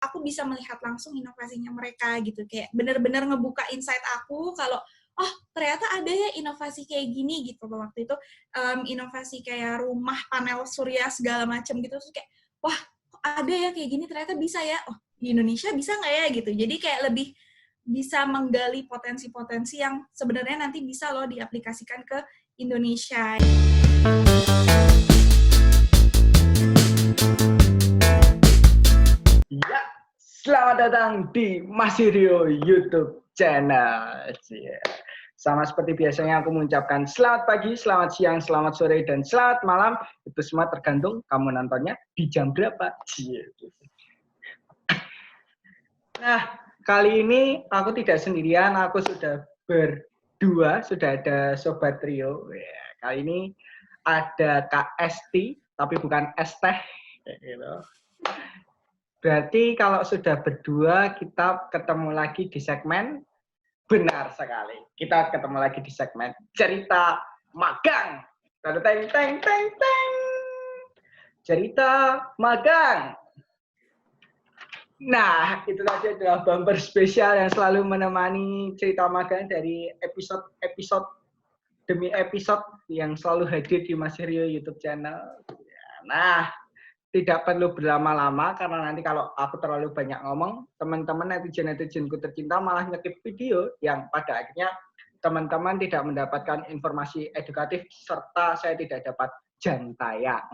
aku bisa melihat langsung inovasinya mereka gitu, kayak bener-bener ngebuka insight aku kalau oh ternyata ada ya inovasi kayak gini gitu loh. Waktu itu inovasi kayak rumah panel surya segala macam gitu, terus kayak wah kok ada ya kayak gini, ternyata bisa ya, oh di Indonesia bisa nggak ya gitu. Jadi kayak lebih bisa menggali potensi-potensi yang sebenarnya nanti bisa loh diaplikasikan ke Indonesia. Ya, selamat datang di Masirio YouTube channel. Sama seperti biasanya aku mengucapkan selamat pagi, selamat siang, selamat sore, dan selamat malam. Itu semua tergantung kamu nontonnya di jam berapa. Nah, kali ini aku tidak sendirian, aku sudah berdua, sudah ada Sobat Trio. Kali ini ada Kak Esti, tapi bukan es teh. Gitu. Berarti kalau sudah berdua, kita ketemu lagi di segmen, benar sekali. Kita ketemu lagi di segmen cerita magang. Teng, teng, teng, teng. Cerita magang. Nah, itu tadi adalah bumper spesial yang selalu menemani cerita magang dari episode demi episode yang selalu hadir di Mas Rio YouTube channel. Nah, tidak perlu berlama-lama karena nanti kalau aku terlalu banyak ngomong, teman-teman netizen-netizenku tercinta malah ngekip video yang pada akhirnya teman-teman tidak mendapatkan informasi edukatif serta saya tidak dapat jam tayang.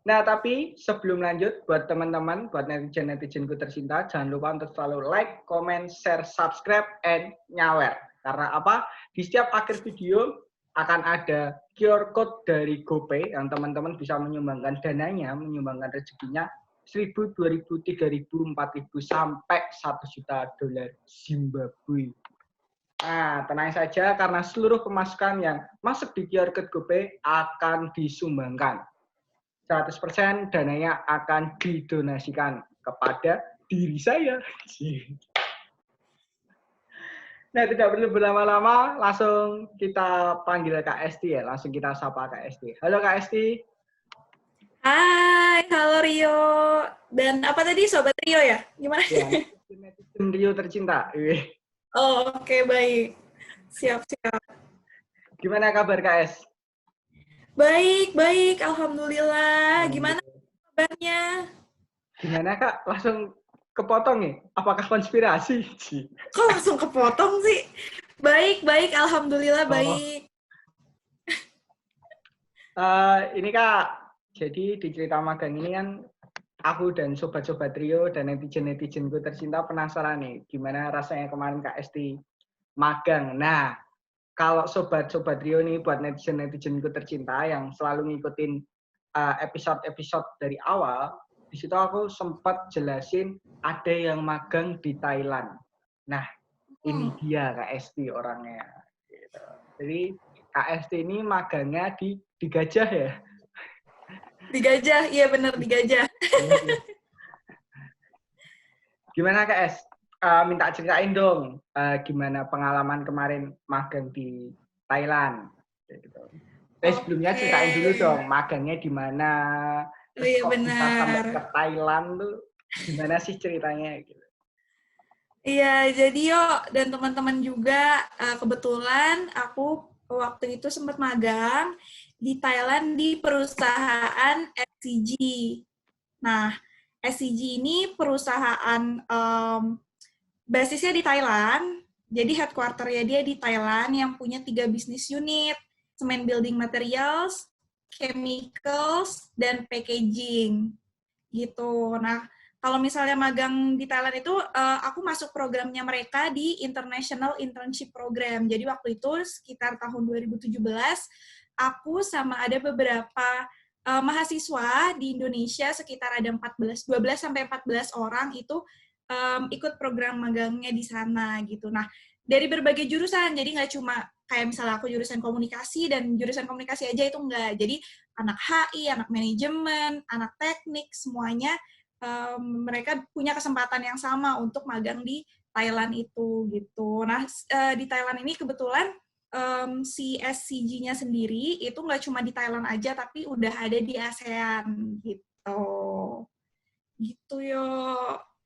Nah, tapi sebelum lanjut, buat teman-teman, buat netizen-netizenku tercinta, jangan lupa untuk selalu like, comment, share, subscribe, and nyawer. Karena apa? Di setiap akhir video akan ada QR code dari GoPay yang teman-teman bisa menyumbangkan dananya, menyumbangkan rezekinya 1.000, 2.000, 3.000, 4.000 sampai $1 juta Zimbabwe. Nah, tenang saja karena seluruh pemasukan yang masuk di QR code GoPay akan disumbangkan. 100% dananya akan didonasikan kepada diri saya. Nah, tidak perlu berlama-lama, langsung kita panggil Kak Esti ya. Langsung kita sapa Kak Esti. Halo Kak Esti. Hai, halo Rio. Dan apa tadi, Sobat Rio ya? Gimana? Ya, netizen Rio tercinta. Oh, oke, baik. Siap-siap. Gimana kabar Kak Es? Baik, baik. Alhamdulillah. Gimana kabarnya? Gimana Kak? Langsung kepotong nih? Apakah konspirasi? Kok langsung kepotong sih? Baik, baik. Alhamdulillah, baik. Ini Kak, jadi di cerita magang ini kan aku dan sobat-sobat Trio dan netizen-netizenku tercinta penasaran nih, gimana rasanya kemarin Kak Esti magang. Nah, kalau sobat-sobat Trio nih buat netizen-netizenku tercinta yang selalu ngikutin episode-episode dari awal, di situ aku sempat jelasin ada yang magang di Thailand. Nah, ini dia Kak Esti orangnya. Gitu. Jadi Kak Esti ini magangnya di Gajah ya? Di Gajah, iya bener di Gajah. Gimana Kak Es? Minta ceritain dong gimana pengalaman kemarin magang di Thailand. Gitu. Sebelumnya ceritain dulu dong magangnya di mana, terus iya, kok bisa sampai benar. ke Thailand tuh gimana sih ceritanya? Gitu. Iya, jadi yuk dan teman-teman juga kebetulan aku waktu itu sempat magang di Thailand di perusahaan SCG. Nah, SCG ini perusahaan basisnya di Thailand, jadi headquarter-nya dia di Thailand yang punya 3 bisnis unit, cement building materials, chemicals, dan packaging. Gitu. Nah, kalau misalnya magang di Thailand itu, aku masuk programnya mereka di International Internship Program. Jadi waktu itu sekitar tahun 2017, aku sama ada beberapa mahasiswa di Indonesia, sekitar ada 12-14 orang itu ikut program magangnya di sana gitu. Nah, dari berbagai jurusan, jadi nggak cuma kayak misalnya aku jurusan komunikasi dan jurusan komunikasi aja itu enggak. Jadi anak HI, anak manajemen, anak teknik, semuanya mereka punya kesempatan yang sama untuk magang di Thailand itu gitu. Nah, di Thailand ini kebetulan si SCG-nya sendiri itu nggak cuma di Thailand aja, tapi udah ada di ASEAN gitu. Gitu yo.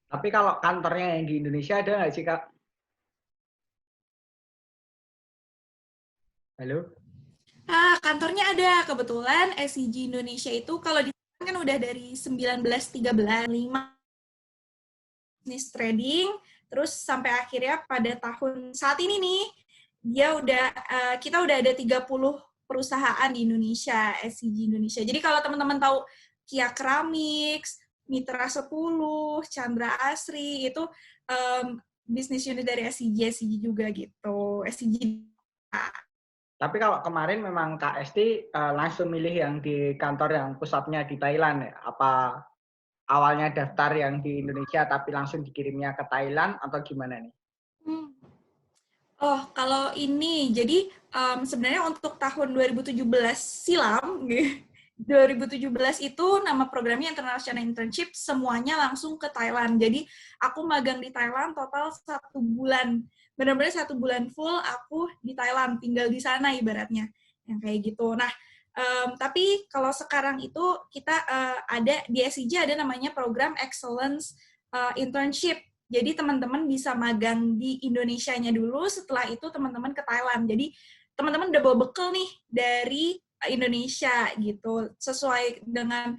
Tapi kalau kantornya yang di Indonesia ada nggak sih, Kak? Halo? Kantornya ada. Kebetulan SCG Indonesia itu kalau di kan udah dari 1913, 5 bisnis trading, terus sampai akhirnya pada tahun saat ini nih, kita udah ada 30 perusahaan di Indonesia, SCG Indonesia. Jadi kalau teman-teman tahu Kia Ceramics, Mitra 10, Chandra Asri, itu bisnis unit dari SCG juga gitu. SCG. Tapi kalau kemarin memang Kak Esti langsung milih yang di kantor yang pusatnya di Thailand ya? Apa awalnya daftar yang di Indonesia tapi langsung dikirimnya ke Thailand atau gimana nih? Hmm. Oh, kalau ini, jadi sebenarnya untuk tahun 2017 silam, 2017 itu nama programnya International Internship, semuanya langsung ke Thailand. Jadi aku magang di Thailand total 1 bulan. Benar-benar 1 bulan full aku di Thailand, tinggal di sana ibaratnya. Yang kayak gitu. Nah, tapi kalau sekarang itu kita ada, di SCG ada namanya program Excellence Internship. Jadi teman-teman bisa magang di Indonesianya dulu, setelah itu teman-teman ke Thailand. Jadi teman-teman udah bawa bekal nih dari Indonesia gitu, sesuai dengan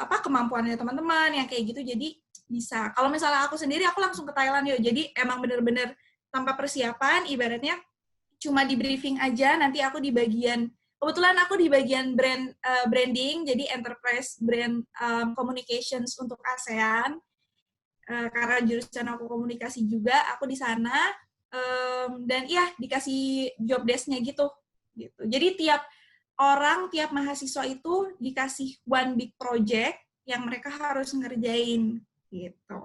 kemampuannya teman-teman yang kayak gitu. Jadi bisa. Kalau misalnya aku sendiri, aku langsung ke Thailand yo. Jadi emang bener-bener tanpa persiapan, ibaratnya cuma di briefing aja. Nanti aku di bagian kebetulan aku di bagian branding, jadi enterprise brand communications untuk ASEAN. Karena jurusan aku komunikasi juga, aku di sana dan iya dikasih job desk-nya gitu. Jadi tiap mahasiswa itu dikasih one big project yang mereka harus ngerjain gitu.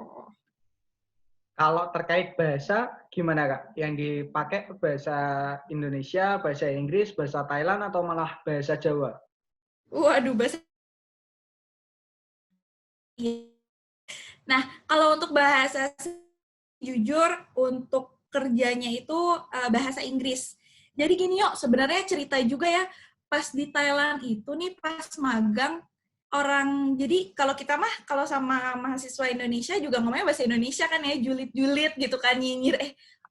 Kalau terkait bahasa, gimana Kak? Yang dipakai bahasa Indonesia, bahasa Inggris, bahasa Thailand, atau malah bahasa Jawa? Waduh, bahasa. Nah, kalau untuk bahasa, jujur untuk kerjanya itu bahasa Inggris. Jadi gini yuk, sebenarnya cerita juga ya, pas di Thailand itu nih pas magang jadi kalau sama mahasiswa Indonesia juga ngomongnya bahasa Indonesia kan ya, julid-julid gitu kan, nyinyir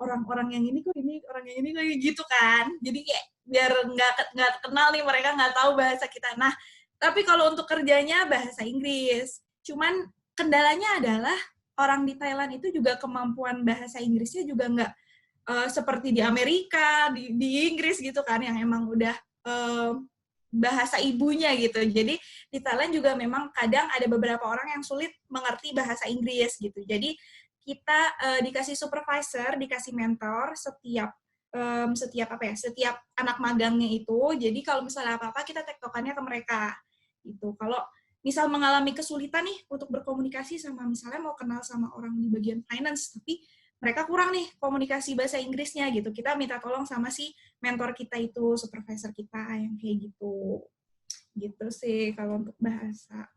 orang-orang yang ini kok ini, orang yang ini kok gitu kan. Jadi kayak biar nggak kenal nih, mereka nggak tahu bahasa kita. Nah, tapi kalau untuk kerjanya bahasa Inggris. Cuman kendalanya adalah orang di Thailand itu juga kemampuan bahasa Inggrisnya juga nggak seperti di Amerika, di Inggris gitu kan, yang emang udah bahasa ibunya gitu. Jadi di Thailand juga memang kadang ada beberapa orang yang sulit mengerti bahasa Inggris gitu. Jadi kita dikasih supervisor, dikasih mentor setiap anak magangnya itu. Jadi kalau misalnya apa-apa kita tektokannya ke mereka gitu. Kalau misal mengalami kesulitan nih untuk berkomunikasi sama, misalnya mau kenal sama orang di bagian finance tapi mereka kurang nih komunikasi bahasa Inggrisnya gitu, kita minta tolong sama si mentor kita itu, supervisor kita yang kayak gitu sih kalau untuk bahasa.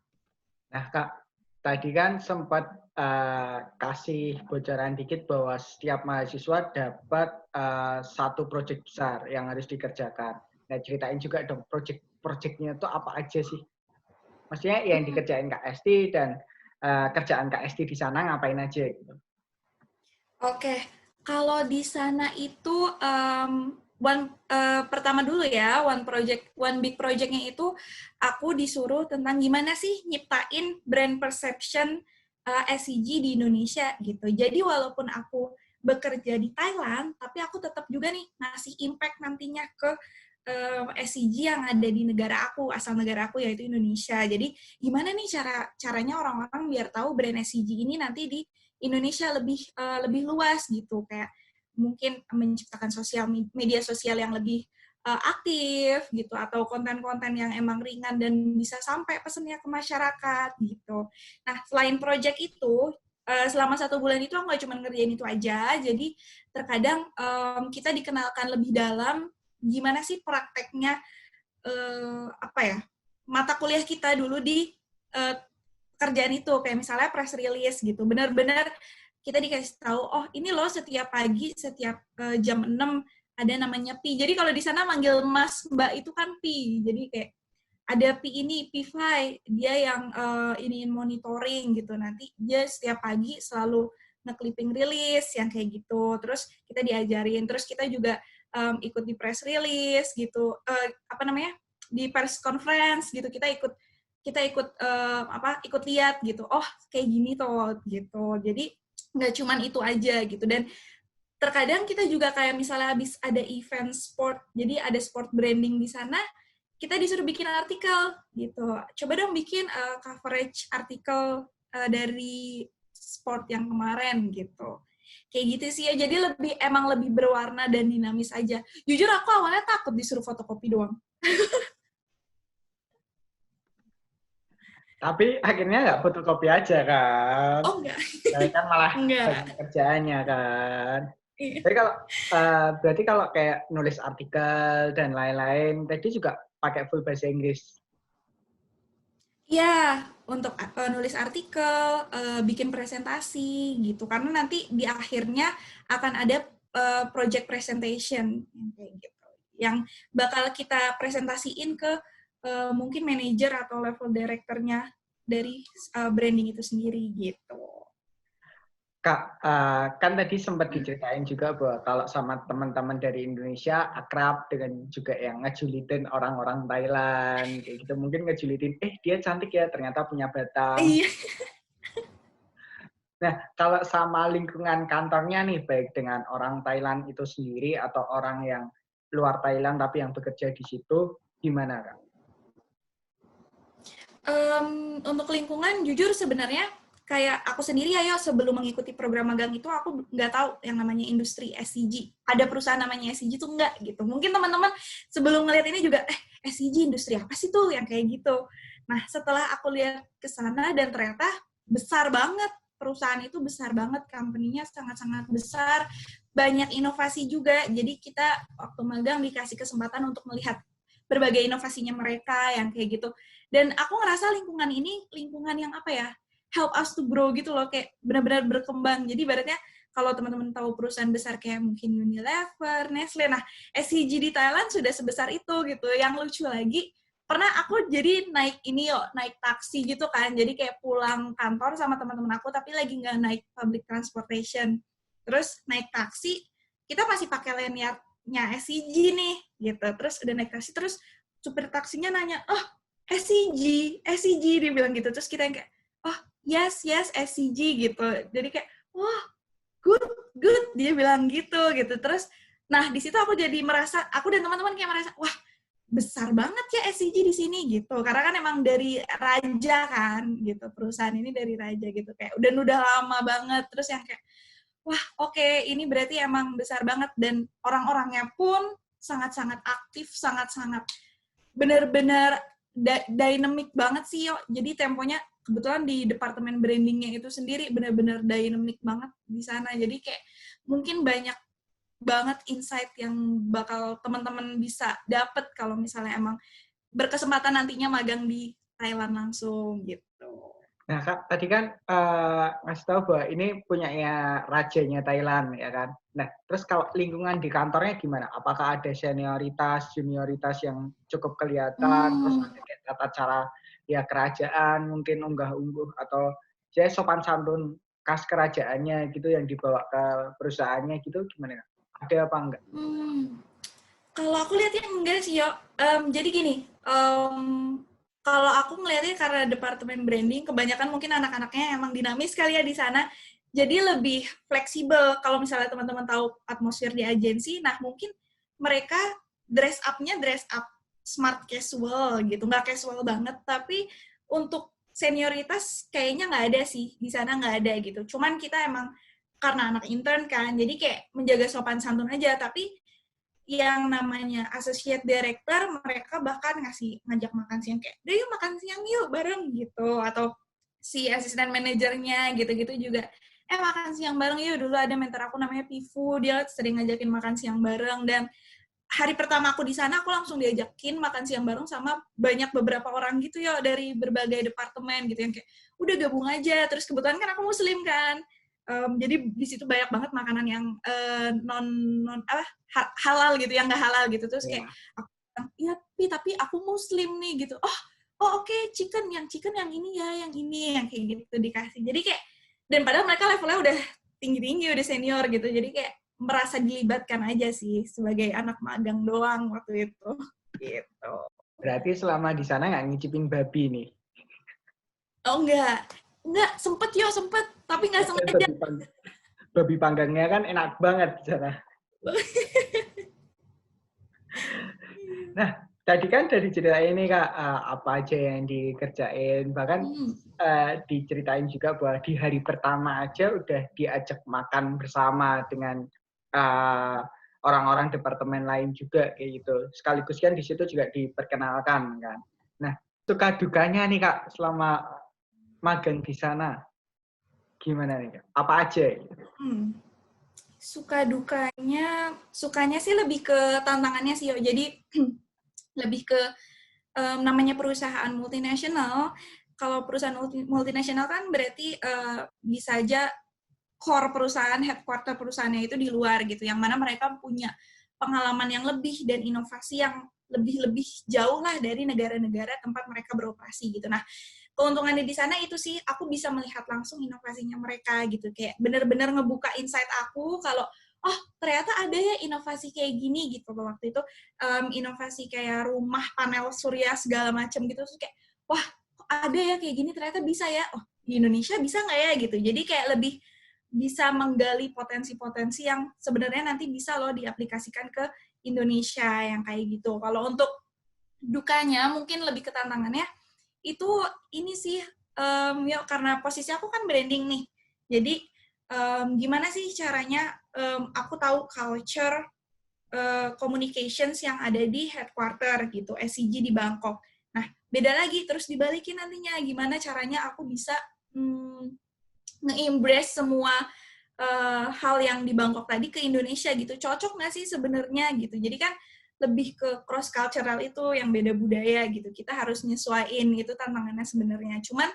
Nah Kak, tadi kan sempat kasih bocoran dikit bahwa setiap mahasiswa dapat satu proyek besar yang harus dikerjakan. Nah ceritain juga dong proyeknya itu apa aja sih? Maksudnya yang dikerjain Kak Esti dan kerjaan Kak Esti di sana ngapain aja gitu. Oke, kalau di sana itu pertama dulu ya, one big projectnya itu aku disuruh tentang gimana sih nyiptain brand perception SCG di Indonesia gitu. Jadi walaupun aku bekerja di Thailand, tapi aku tetap juga nih ngasih impact nantinya ke SCG yang ada di negara aku, asal negara aku yaitu Indonesia. Jadi gimana nih caranya orang-orang biar tahu brand SCG ini nanti di Indonesia lebih luas gitu, kayak mungkin menciptakan media sosial yang lebih aktif gitu, atau konten-konten yang emang ringan dan bisa sampai pesennya ke masyarakat gitu. Nah, selain project itu, selama 1 bulan itu aku nggak cuma ngerjain itu aja, jadi terkadang kita dikenalkan lebih dalam gimana sih prakteknya mata kuliah kita dulu di kerjaan itu, kayak misalnya press release gitu. Benar-benar kita dikasih tahu, oh ini loh setiap pagi, setiap jam 6 ada namanya Pi. Jadi kalau di sana manggil Mas Mbak itu kan Pi. Jadi kayak ada P5, dia yang ini monitoring gitu. Nanti dia setiap pagi selalu nge-clipping rilis yang kayak gitu. Terus kita diajarin, terus kita juga ikut di press release gitu. Di press conference gitu. Kita ikut ikut lihat gitu. Oh, kayak gini tuh gitu. Jadi nggak cuman itu aja gitu. Dan terkadang kita juga kayak misalnya habis ada event sport, jadi ada sport branding di sana, kita disuruh bikin artikel gitu. Coba dong bikin coverage artikel dari sport yang kemarin gitu. Kayak gitu sih ya. Jadi emang lebih berwarna dan dinamis aja. Jujur aku awalnya takut disuruh fotokopi doang. Tapi akhirnya nggak fotokopi aja kan? Oh enggak. Kan malah Enggak. bagi kerjaannya kan. Jadi berarti kalau kayak nulis artikel dan lain-lain, tadi juga pakai full bahasa Inggris. Ya, untuk nulis artikel, bikin presentasi gitu. Karena nanti di akhirnya akan ada project presentation kayak gitu. Yang bakal kita presentasiin ke mungkin manajer atau level directornya dari branding itu sendiri gitu. Kak, kan tadi sempat diceritain juga bahwa kalau sama teman-teman dari Indonesia akrab dengan juga yang ngejulitin orang-orang Thailand, kayak gitu. Mungkin ngejulitin, dia cantik ya, ternyata punya batang. Iya. Nah, kalau sama lingkungan kantornya nih, baik dengan orang Thailand itu sendiri atau orang yang luar Thailand tapi yang bekerja di situ, gimana, Kak? Untuk lingkungan, jujur sebenarnya kayak aku sendiri sebelum mengikuti program magang itu aku nggak tahu yang namanya industri SCG. Ada perusahaan namanya SCG tuh nggak gitu. Mungkin teman-teman sebelum ngeliat ini juga, SCG industri apa sih tuh yang kayak gitu. Nah, setelah aku lihat ke sana dan ternyata besar banget. Perusahaan itu besar banget, company-nya sangat-sangat besar, banyak inovasi juga. Jadi kita waktu magang dikasih kesempatan untuk melihat berbagai inovasinya mereka yang kayak gitu. Dan aku ngerasa lingkungan ini lingkungan yang help us to grow gitu loh, kayak benar-benar berkembang. Jadi ibaratnya kalau teman-teman tahu perusahaan besar kayak mungkin Unilever, Nestle, nah SCG di Thailand sudah sebesar itu gitu. Yang lucu lagi, pernah aku jadi naik taksi gitu kan, jadi kayak pulang kantor sama teman-teman aku, tapi lagi nggak naik public transportation. Terus naik taksi, kita masih pakai lanyardnya SCG nih, gitu. Terus udah naik taksi, terus supir taksinya nanya, SCG, dia bilang gitu. Terus kita yang kayak, yes, SCG gitu. Jadi kayak, wah, good, dia bilang gitu. Terus, nah di situ aku jadi merasa, aku dan teman-teman kayak merasa, wah, besar banget ya SCG di sini gitu. Karena kan emang dari raja kan gitu, perusahaan ini dari raja gitu. Kayak udah lama banget. Terus yang kayak, wah, oke, ini berarti emang besar banget. Dan orang-orangnya pun sangat-sangat aktif, sangat-sangat benar-benar dynamic banget sih, Jadi temponya kebetulan di departemen brandingnya itu sendiri benar-benar dynamic banget di sana. Jadi kayak mungkin banyak banget insight yang bakal teman-teman bisa dapet kalau misalnya emang berkesempatan nantinya magang di Thailand langsung gitu. Nah, Kak, tadi kan ngasih tahu bahwa ini punyanya rajanya Thailand, ya kan? Nah, terus kalau lingkungan di kantornya gimana? Apakah ada senioritas, junioritas yang cukup kelihatan, terus ada kayak tata cara ya kerajaan, mungkin unggah-ungguh, atau ya sopan santun khas kerajaannya gitu yang dibawa ke perusahaannya gitu, gimana? Ada apa enggak? Kalau aku lihatnya enggak sih, jadi gini, kalau aku ngelihatnya karena departemen branding, kebanyakan mungkin anak-anaknya emang dinamis kali ya di sana, jadi lebih fleksibel. Kalau misalnya teman-teman tahu atmosfer di agensi, nah mungkin mereka dress up-nya dress up smart casual gitu, nggak casual banget, tapi untuk senioritas kayaknya nggak ada sih, di sana nggak ada gitu. Cuman kita emang karena anak intern kan, jadi kayak menjaga sopan santun aja, tapi yang namanya associate director, mereka bahkan ngajak makan siang kayak, udah yuk makan siang yuk bareng gitu. Atau si asisten manajernya gitu-gitu juga, makan siang bareng yuk. Dulu ada mentor aku namanya Pifu, dia sering ngajakin makan siang bareng. Dan hari pertama aku di sana, aku langsung diajakin makan siang bareng sama beberapa orang gitu ya, dari berbagai departemen gitu, yang kayak, udah gabung aja. Terus kebetulan kan aku muslim kan, jadi di situ banyak banget makanan yang halal gitu, yang nggak halal gitu. Terus kayak aku iya tapi aku muslim nih gitu. Oh oke, chicken yang ini ya, yang ini, yang kayak gitu dikasih. Jadi kayak, dan padahal mereka levelnya udah tinggi-tinggi, udah senior gitu. Jadi kayak merasa dilibatkan aja sih sebagai anak magang doang waktu itu. Gitu. Berarti selama di sana nggak ngicipin babi nih? Oh enggak sempet tapi nggak sengaja. Babi panggangnya kan enak banget di sana. Nah, tadi kan dari cerita ini Kak, apa aja yang dikerjain, bahkan diceritain juga bahwa di hari pertama aja udah diajak makan bersama dengan orang-orang departemen lain juga kayak gitu. Sekaligus kan di situ juga diperkenalkan kan. Nah, suka dukanya nih Kak selama magang di sana gimana nih Kak? Apa aja? Suka sukanya sih lebih ke tantangannya sih. Jadi lebih ke namanya perusahaan multinasional. Kalau perusahaan multinasional kan berarti bisa aja core perusahaan, headquarter perusahaannya itu di luar gitu, yang mana mereka punya pengalaman yang lebih dan inovasi yang lebih jauh lah dari negara-negara tempat mereka beroperasi gitu. Nah, keuntungannya di sana itu sih, aku bisa melihat langsung inovasinya mereka gitu, kayak bener-bener ngebuka insight aku kalau oh ternyata ada ya inovasi kayak gini gitu. Waktu itu inovasi kayak rumah panel surya segala macam gitu, terus kayak wah ada ya kayak gini, ternyata bisa ya, oh di Indonesia bisa nggak ya gitu. Jadi kayak lebih bisa menggali potensi-potensi yang sebenarnya nanti bisa loh diaplikasikan ke Indonesia yang kayak gitu. Kalau untuk dukanya mungkin lebih ke tantangannya itu ini sih ya karena posisi aku kan branding nih. Jadi gimana sih caranya aku tahu culture communications yang ada di headquarter gitu, SCG di Bangkok. Nah, beda lagi terus dibalikin nantinya gimana caranya aku bisa nge-embrace semua hal yang di Bangkok tadi ke Indonesia gitu. Cocok nggak sih sebenarnya gitu. Jadi kan lebih ke cross cultural itu yang beda budaya gitu. Kita harus nyesuaiin itu tantangannya sebenarnya. Cuman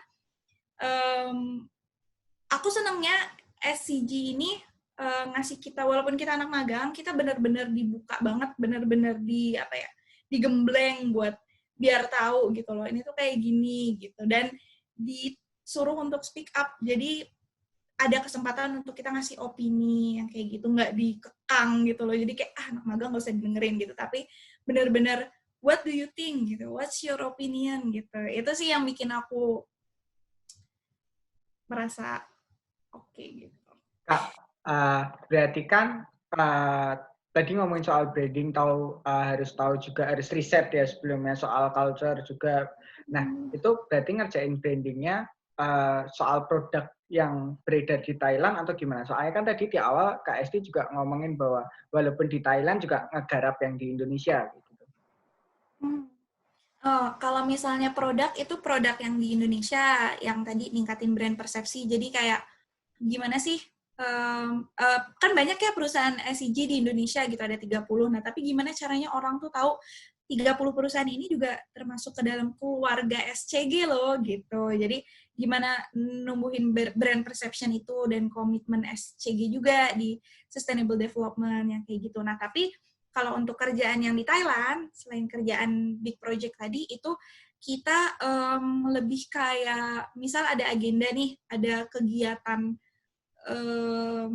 aku senangnya SCG ini ngasih kita, walaupun kita anak magang, kita benar-benar dibuka banget, benar-benar digembleng buat biar tahu gitu loh. Ini tuh kayak gini gitu, dan disuruh untuk speak up. Jadi ada kesempatan untuk kita ngasih opini yang kayak gitu, nggak dikekang gitu loh. Jadi kayak anak magang nggak usah dengerin gitu, tapi benar-benar what do you think gitu, what's your opinion gitu. Itu sih yang bikin aku merasa oke gitu. Kak, berarti kan tadi ngomongin soal branding, harus tahu juga, harus riset ya sebelumnya soal culture juga. Nah, itu berarti ngerjain brandingnya soal produk yang beredar di Thailand atau gimana? Soalnya kan tadi di awal Kak Esti juga ngomongin bahwa walaupun di Thailand juga ngegarap yang di Indonesia. Gitu. Kalau misalnya produk, itu produk yang di Indonesia, yang tadi ningkatin brand persepsi. Jadi kayak gimana sih, kan banyak ya perusahaan SCG di Indonesia gitu, ada 30. Nah, tapi gimana caranya orang tuh tahu 30 perusahaan ini juga termasuk ke dalam keluarga SCG loh gitu. Jadi gimana numbuhin brand perception itu dan komitmen SCG juga di sustainable development yang kayak gitu. Nah, tapi kalau untuk kerjaan yang di Thailand, selain kerjaan big project tadi, itu kita lebih kayak, misal ada agenda nih, ada kegiatan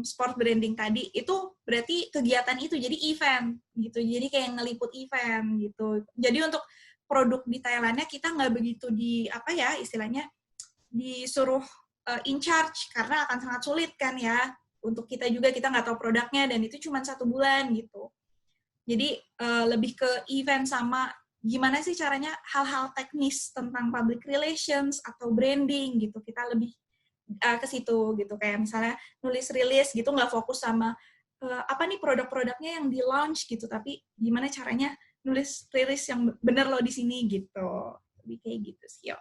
sport branding tadi, itu berarti kegiatan itu jadi event gitu, jadi kayak ngeliput event gitu. Jadi untuk produk di Thailandnya kita nggak begitu istilahnya disuruh in charge, karena akan sangat sulit kan ya untuk kita juga, kita nggak tahu produknya dan itu cuma 1 bulan gitu. Jadi lebih ke event sama gimana sih caranya hal-hal teknis tentang public relations atau branding gitu, kita lebih ke situ gitu, kayak misalnya nulis rilis gitu, nggak fokus sama apa nih produk-produknya yang di launch gitu, tapi gimana caranya nulis rilis yang bener loh di sini gitu, lebih kayak gitu sih.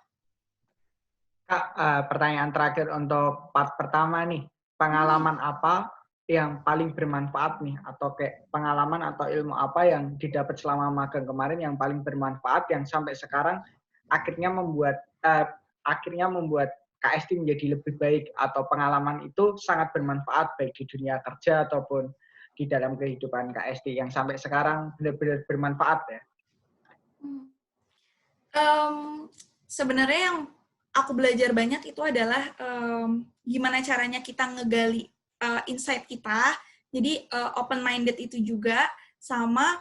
Kak, pertanyaan terakhir untuk part pertama nih, pengalaman apa yang paling bermanfaat nih, atau kayak pengalaman atau ilmu apa yang didapat selama magang kemarin yang paling bermanfaat, yang sampai sekarang akhirnya membuat KST menjadi lebih baik, atau pengalaman itu sangat bermanfaat baik di dunia kerja ataupun di dalam kehidupan KST yang sampai sekarang benar-benar bermanfaat ya? Um, Sebenarnya yang aku belajar banyak itu adalah gimana caranya kita ngegali insight kita. Jadi open-minded itu juga sama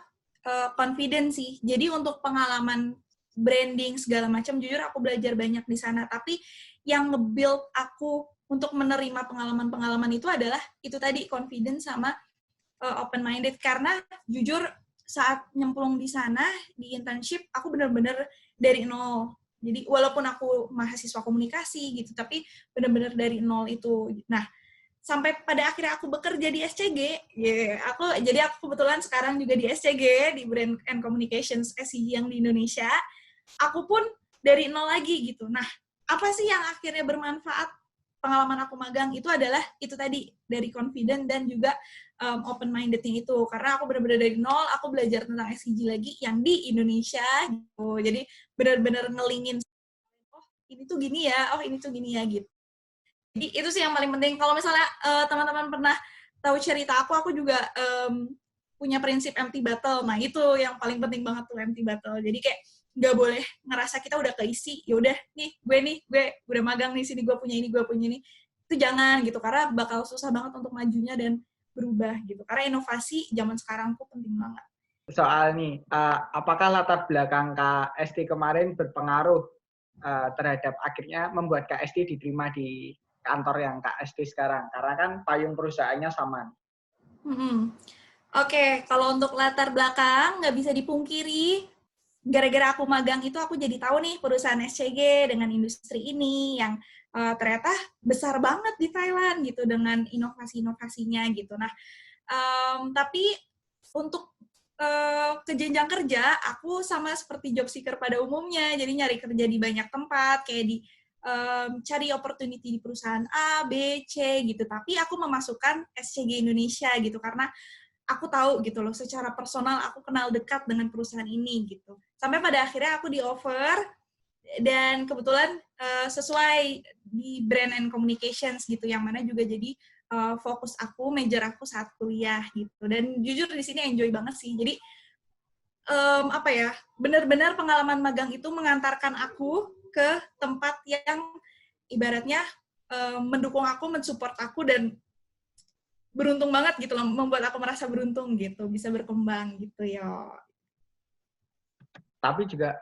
confidence sih. Jadi untuk pengalaman branding segala macam, jujur aku belajar banyak di sana. Tapi yang nge-build aku untuk menerima pengalaman-pengalaman itu adalah itu tadi confidence sama open-minded. Karena jujur saat nyemplung di sana, di internship, aku benar-benar dari nol. Jadi walaupun aku mahasiswa komunikasi gitu, tapi benar-benar dari nol itu. Nah, sampai pada akhirnya aku bekerja di SCG, jadi aku kebetulan sekarang juga di SCG, di Brand and Communications SCG yang di Indonesia. Aku pun dari nol lagi gitu. Nah, apa sih yang akhirnya bermanfaat pengalaman aku magang itu adalah itu tadi dari confident dan juga open-minded-nya itu. Karena aku benar-benar dari nol, aku belajar tentang SCG lagi yang di Indonesia gitu. Jadi benar-benar ngelingin, oh ini tuh gini ya, oh ini tuh gini ya gitu. Jadi itu sih yang paling penting. Kalau misalnya teman-teman pernah tahu cerita aku juga punya prinsip empty bottle. Nah itu yang paling penting banget tuh empty bottle. Jadi kayak nggak boleh ngerasa kita udah keisi, ya udah nih gue udah magang nih sini, gue punya ini itu jangan gitu, karena bakal susah banget untuk majunya dan berubah gitu, karena inovasi zaman sekarang tuh penting banget. Soal nih, apakah latar belakang KST kemarin berpengaruh terhadap akhirnya membuat KST diterima di kantor yang KST sekarang? Karena kan payung perusahaannya sama. Oke, kalau untuk latar belakang nggak bisa dipungkiri, gara-gara aku magang itu aku jadi tahu nih perusahaan SCG dengan industri ini yang ternyata besar banget di Thailand gitu dengan inovasi-inovasinya gitu. Nah, tapi untuk ke jenjang kerja, aku sama seperti job seeker pada umumnya, jadi nyari kerja di banyak tempat, kayak di cari opportunity di perusahaan A, B, C gitu. Tapi aku memasukkan SCG Indonesia gitu karena aku tahu gitu loh, secara personal aku kenal dekat dengan perusahaan ini gitu. Sampai pada akhirnya aku di offer dan kebetulan sesuai di brand and communications gitu, yang mana juga jadi fokus aku, major aku saat kuliah gitu. Dan jujur di sini enjoy banget sih. Jadi apa ya, benar-benar pengalaman magang itu mengantarkan aku ke tempat yang ibaratnya mendukung aku, mensupport aku, dan beruntung banget gitu loh, membuat aku merasa beruntung gitu, bisa berkembang gitu ya. Tapi juga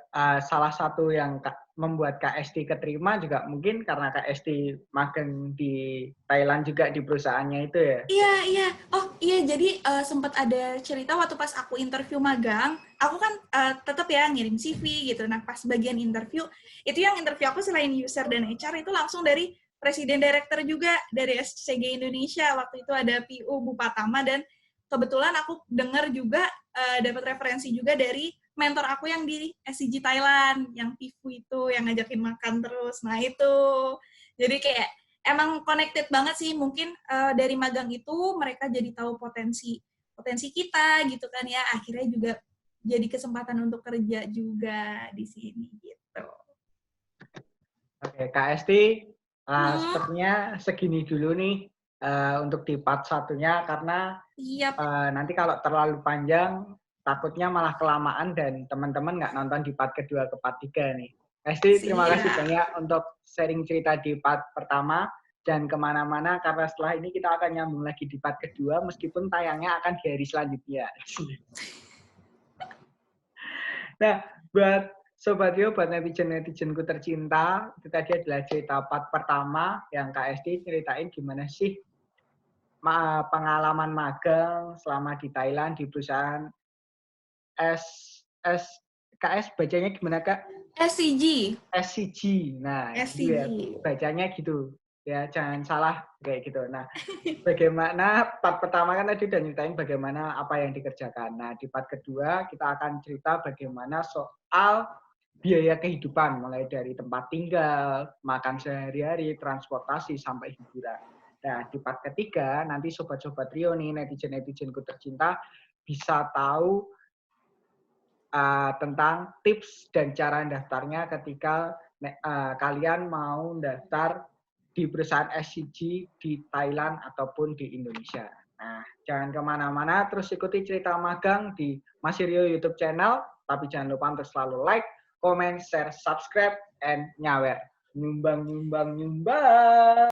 salah satu yang membuat KST keterima juga mungkin karena KST magang di Thailand juga di perusahaannya itu ya? Iya. Oh iya, jadi sempat ada cerita waktu pas aku interview magang, aku kan tetap ya ngirim CV gitu. Nah pas bagian interview, itu yang interview aku selain user dan HR itu langsung dari presiden director juga dari SCG Indonesia. Waktu itu ada PU Bupatama, dan kebetulan aku dengar juga dapat referensi juga dari mentor aku yang di SCG Thailand, yang Pifu itu, yang ngajakin makan terus. Nah itu, jadi kayak emang connected banget sih. Mungkin dari magang itu mereka jadi tahu potensi kita gitu kan ya. Akhirnya juga jadi kesempatan untuk kerja juga di sini gitu. Oke, KST sepertinya segini dulu nih untuk di part satunya, karena nanti kalau terlalu panjang takutnya malah kelamaan dan teman-teman nggak nonton di part kedua ke part 3 nih. KST, terima kasih banyak untuk sharing cerita di part pertama. Dan kemana-mana, karena setelah ini kita akan nyambung lagi di part kedua, meskipun tayangnya akan di hari selanjutnya. Nah, buat Sobat Rio, buat netizen-netizenku tercinta, itu tadi adalah cerita part pertama yang KST ceritain gimana sih pengalaman magang selama di Thailand di perusahaan KS bacanya gimana Kak? SCG. SCG. Nah, SCG. Ya, bacanya gitu. Ya, jangan salah kayak gitu. Nah, bagaimana part pertama kan tadi udah nyeritain bagaimana apa yang dikerjakan. Nah, di part kedua kita akan cerita bagaimana soal biaya kehidupan, mulai dari tempat tinggal, makan sehari-hari, transportasi, sampai hiburan. Nah, di part ketiga nanti sobat-sobat Rio nih, netizen-netizenku tercinta, bisa tahu tentang tips dan cara daftarnya ketika kalian mau daftar di perusahaan SCG di Thailand ataupun di Indonesia. Nah, jangan kemana-mana, terus ikuti cerita magang di Mas Rio YouTube channel. Tapi jangan lupa untuk selalu like, comment, share, subscribe, and nyawer. Nyumbang, nyumbang, nyumbang.